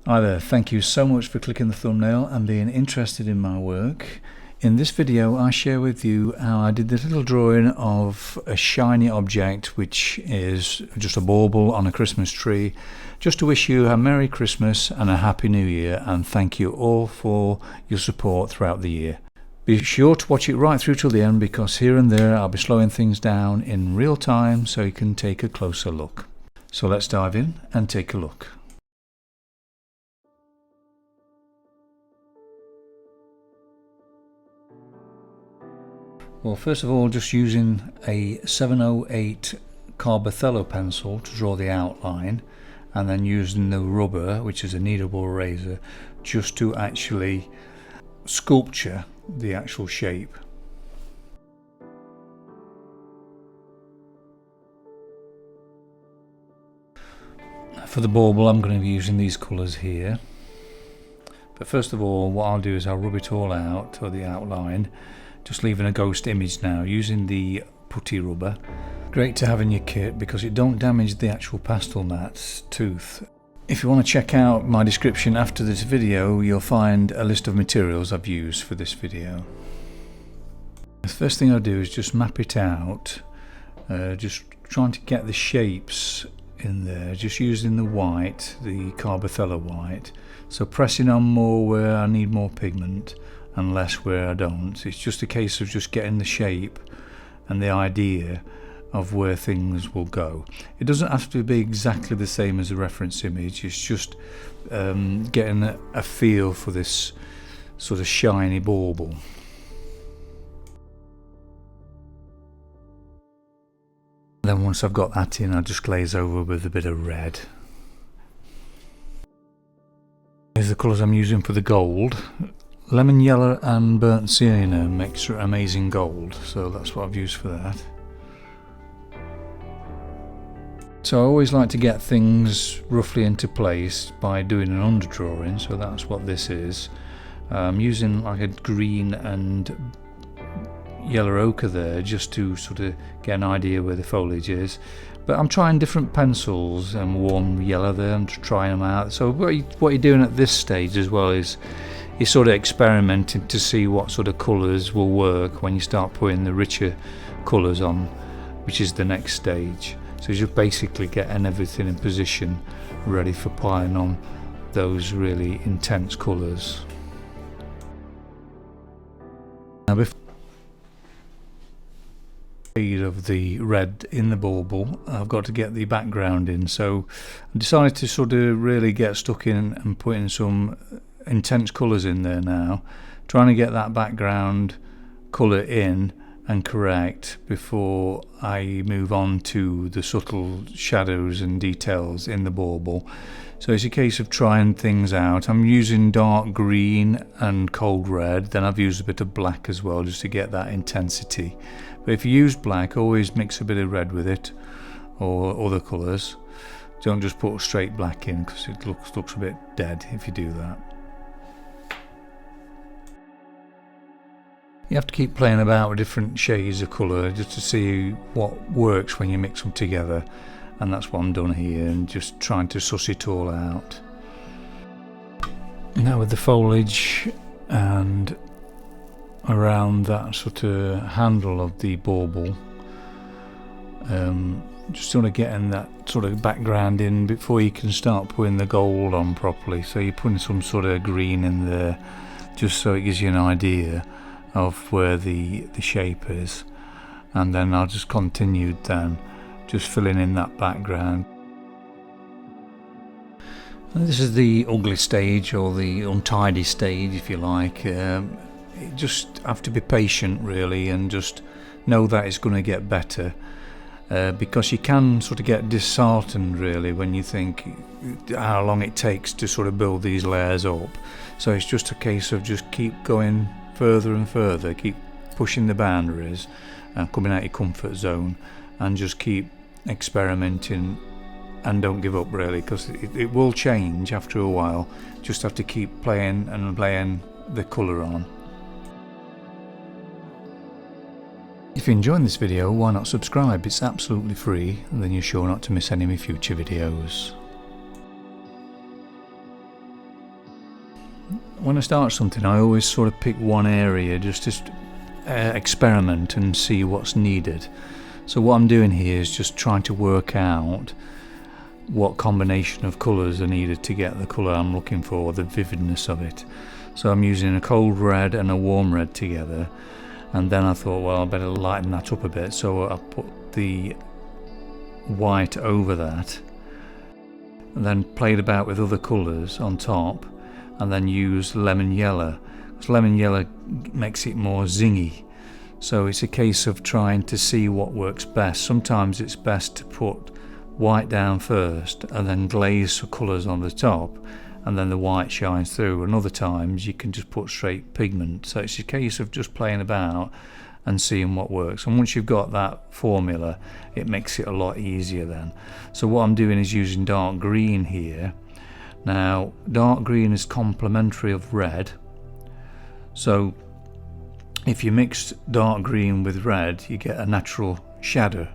Hi there, thank you so much for clicking the thumbnail and being interested in my work. In this video I share with you how I did this little drawing of a shiny object which is just a bauble on a Christmas tree, just to wish you a Merry Christmas and a Happy New Year, and thank you all for your support throughout the year. Be sure to watch it right through till the end, because here and there I'll be slowing things down in real time so you can take a closer look. So let's dive in and take a look. Well, first of all, just using a 708 Carbothello pencil to draw the outline, and then using the rubber, which is a kneadable eraser, just to actually sculpture the actual shape. For the bauble I'm going to be using these colours here, but first of all what I'll do is I'll rub it all out, or the outline, just leaving a ghost image now using the putty rubber. Great to have in your kit because it don't damage the actual pastel mat's tooth. If you want to check out my description after this video, you'll find a list of materials I've used for this video. The first thing I'll do is just map it out, just trying to get the shapes in there, just using the white, the Carbothello white, so pressing on more where I need more pigment and less where I don't. It's just a case of just getting the shape and the idea of where things will go. It doesn't have to be exactly the same as the reference image, it's just getting a feel for this sort of shiny bauble. Then once I've got that in, I'll just glaze over with a bit of red. Here's the colours I'm using for the gold. Lemon yellow and burnt sienna makes amazing gold, so that's what I've used for that. So I always like to get things roughly into place by doing an underdrawing, so that's what this is. I'm using like a green and yellow ochre there just to sort of get an idea where the foliage is, but I'm trying different pencils and warm yellow there, I'm just trying them out. So what you're doing at this stage as well is you're sort of experimenting to see what sort of colours will work when you start putting the richer colours on, which is the next stage. So you're just basically getting everything in position ready for piling on those really intense colours. Now before of the red in the bauble, I've got to get the background in, so I decided to sort of really get stuck in and putting some intense colours in there now, trying to get that background colour in and correct before I move on to the subtle shadows and details in the bauble. So it's a case of trying things out. I'm using dark green and cold red, then I've used a bit of black as well just to get that intensity. But if you use black, always mix a bit of red with it or other colours. Don't just put straight black in because it looks a bit dead if you do that. You have to keep playing about with different shades of colour just to see what works when you mix them together, and that's what I'm doing here, and just trying to suss it all out. Now with the foliage and around that sort of handle of the bauble, just sort of getting that sort of background in before you can start putting the gold on properly. So you're putting some sort of green in there just so it gives you an idea of where the shape is, and then I'll just continue then just filling in that background. And this is the ugly stage, or the untidy stage if you like. You just have to be patient really, and just know that it's going to get better, because you can sort of get disheartened really when you think how long it takes to sort of build these layers up. So it's just a case of just keep going further and further, keep pushing the boundaries, coming out your comfort zone, and just keep experimenting and don't give up really, because it will change after a while. Just have to keep playing and playing the colour on. If you're enjoying this video, why not subscribe? It's absolutely free, and then you're sure not to miss any of my future videos. when I start something, I always sort of pick one area just to experiment and see what's needed. So what I'm doing here is just trying to work out what combination of colours are needed to get the colour I'm looking for, the vividness of it. So I'm using a cold red and a warm red together, and then I thought, well, I better lighten that up a bit, so I put the white over that, and then played about with other colours on top, and then used lemon yellow, because lemon yellow makes it more zingy. So it's a case of trying to see what works best. Sometimes it's best to put white down first and then glaze the colours on the top, and then the white shines through, and other times you can just put straight pigment. So it's a case of just playing about and seeing what works, and once you've got that formula, it makes it a lot easier then. So what I'm doing is using dark green here. Now dark green is complementary of red, so if you mix dark green with red, you get a natural shadow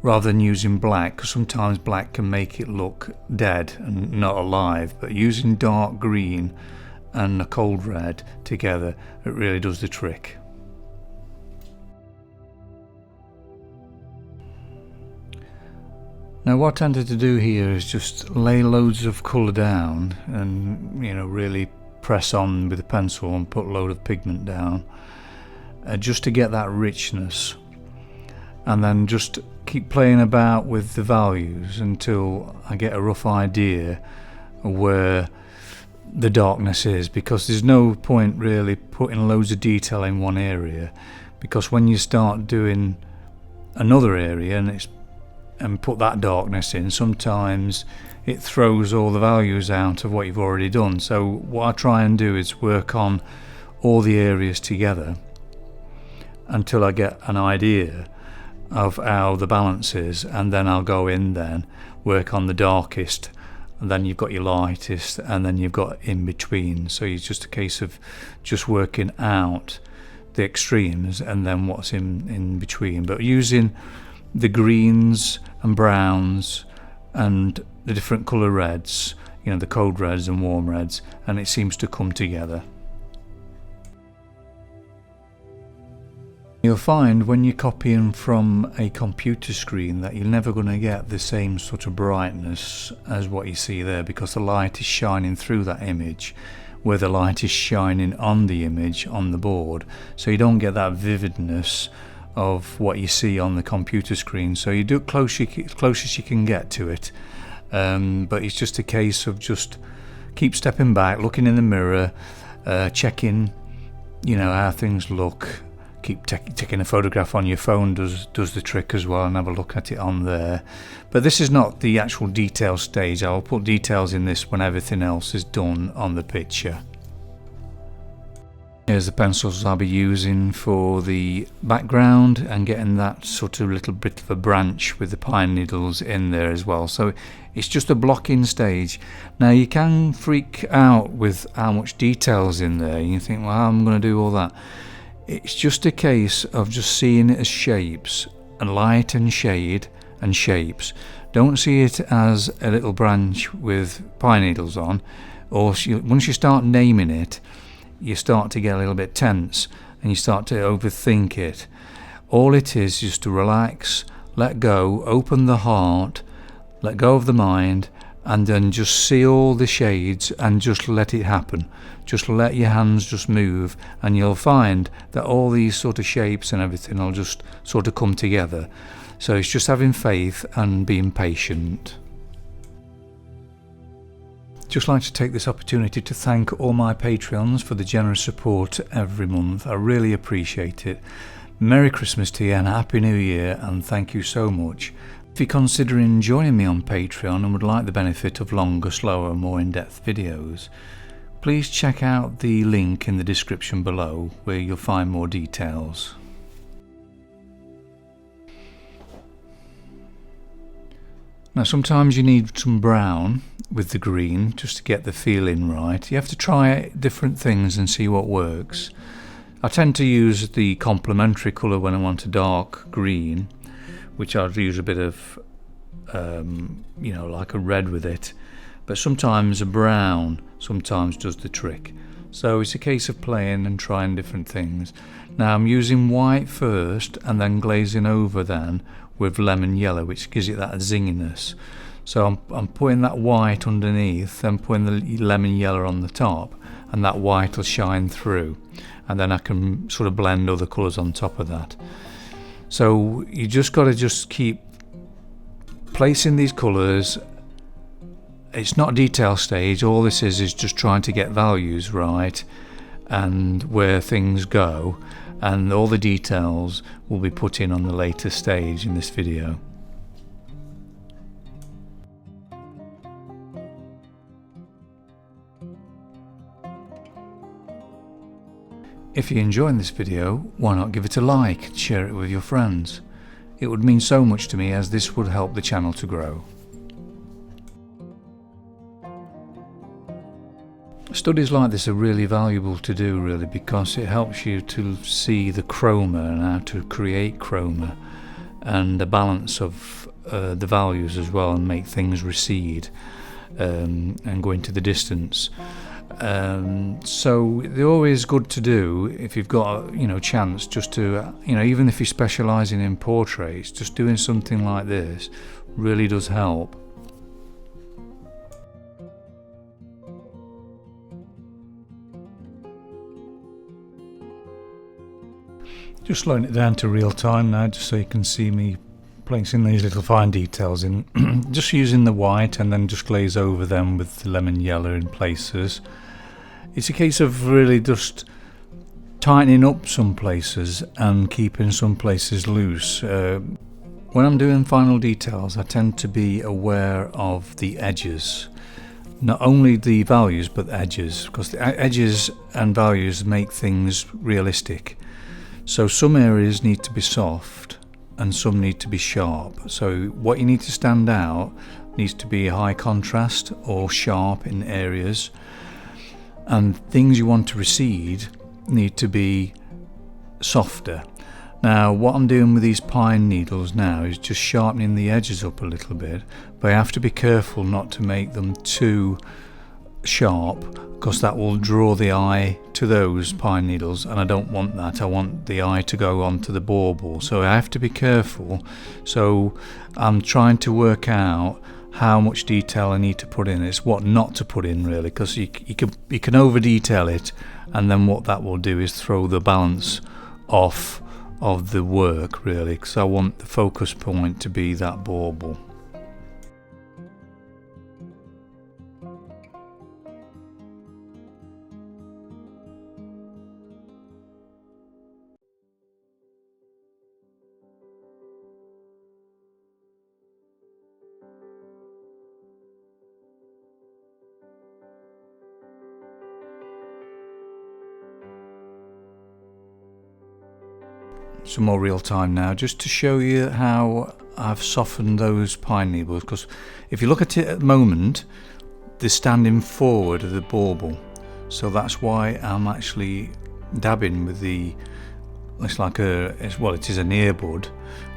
rather than using black, because sometimes black can make it look dead and not alive. But using dark green and a cold red together, it really does the trick. Now what I tended to do here is just lay loads of colour down and, you know, really press on with the pencil and put a load of pigment down, just to get that richness, and then just keep playing about with the values until I get a rough idea of where the darkness is, because there's no point really putting loads of detail in one area, because when you start doing another area and put that darkness in, sometimes it throws all the values out of what you've already done. So what I try and do is work on all the areas together until I get an idea of how the balance is, and then I'll go in then work on the darkest, and then you've got your lightest, and then you've got in between. So it's just a case of just working out the extremes and then what's in between, but using the greens and browns and the different colour reds, you know, the cold reds and warm reds, and it seems to come together. You'll find when you're copying from a computer screen that you're never going to get the same sort of brightness as what you see there, because the light is shining through that image where the light is shining on the image on the board, so you don't get that vividness of what you see on the computer screen. So you do it close as you can get to it, but it's just a case of just keep stepping back, looking in the mirror, checking, you know, how things look. Keep taking a photograph on your phone does the trick as well, and have a look at it on there. But this is not the actual detail stage. I'll put details in this when everything else is done on the picture. Here's the pencils I'll be using for the background, and getting that sort of little bit of a branch with the pine needles in there as well. So it's just a blocking stage. Now you can freak out with how much detail's in there. You think, well, how am I going to do all that? It's just a case of just seeing it as shapes, and light and shade and shapes. Don't see it as a little branch with pine needles on, or once you start naming it, you start to get a little bit tense and you start to overthink it. All it is just to relax, let go, open the heart, let go of the mind, and then just see all the shades and just let it happen. Just let your hands just move, and you'll find that all these sort of shapes and everything will just sort of come together. So it's just having faith and being patient. Just like to take this opportunity to thank all my Patreons for the generous support every month. I really appreciate it. Merry Christmas to you and Happy New Year, and thank you so much. If you're considering joining me on Patreon and would like the benefit of longer, slower, more in-depth videos, please check out the link in the description below where you'll find more details. Now sometimes you need some brown with the green just to get the feeling right. You have to try different things and see what works. I tend to use the complementary colour when I want a dark green, which I'd use a bit of, like a red with it. But sometimes a brown sometimes does the trick. So it's a case of playing and trying different things. Now I'm using white first and then glazing over then with lemon yellow, which gives it that zinginess. So I'm putting that white underneath, then putting the lemon yellow on the top, and that white will shine through, and then I can sort of blend other colours on top of that. So you just got to just keep placing these colours. It's not a detail stage, all this is just trying to get values right and where things go, and all the details will be put in on the later stage in this video. If you're enjoying this video, why not give it a like and share it with your friends? It would mean so much to me, as this would help the channel to grow. Studies like this are really valuable to do, really, because it helps you to see the chroma and how to create chroma and the balance of the values as well, and make things recede and go into the distance. So they're always good to do if you've got chance, just to even if you're specialising in portraits, just doing something like this really does help. Just slowing it down to real time now, just so you can see me placing these little fine details in. Just using the white and then just glaze over them with the lemon yellow in places. It's a case of really just tightening up some places and keeping some places loose. When I'm doing final details, I tend to be aware of the edges. Not only the values, but the edges, because the edges and values make things realistic. So some areas need to be soft and some need to be sharp. So what you need to stand out needs to be high contrast or sharp in areas, and things you want to recede need to be softer. Now what I'm doing with these pine needles now is just sharpening the edges up a little bit, but I have to be careful not to make them too sharp, because that will draw the eye to those pine needles, and I don't want that. I want the eye to go onto the bauble, so I have to be careful. So I'm trying to work out how much detail I need to put in. It's what not to put in, really, because you can over detail it, and then what that will do is throw the balance off of the work, really, because I want the focus point to be that bauble. Some more real time now, just to show you how I've softened those pine needles, because if you look at it at the moment, they're standing forward of the bauble, so that's why I'm actually dabbing with the, it's like it is an earbud.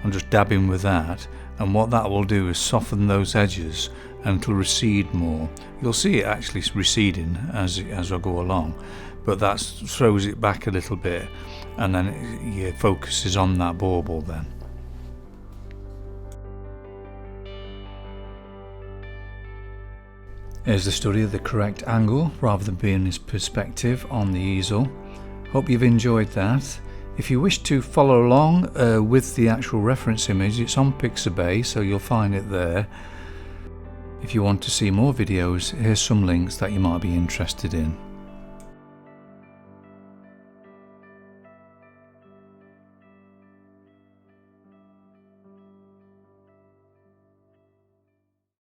I'm just dabbing with that, and what that will do is soften those edges and it'll recede more. You'll see it actually receding as I go along, but that throws it back a little bit, and then it focuses on that bauble then. Here's the study of the correct angle rather than being his perspective on the easel. Hope you've enjoyed that. If you wish to follow along with the actual reference image, it's on Pixabay, so you'll find it there. If you want to see more videos, here's some links that you might be interested in.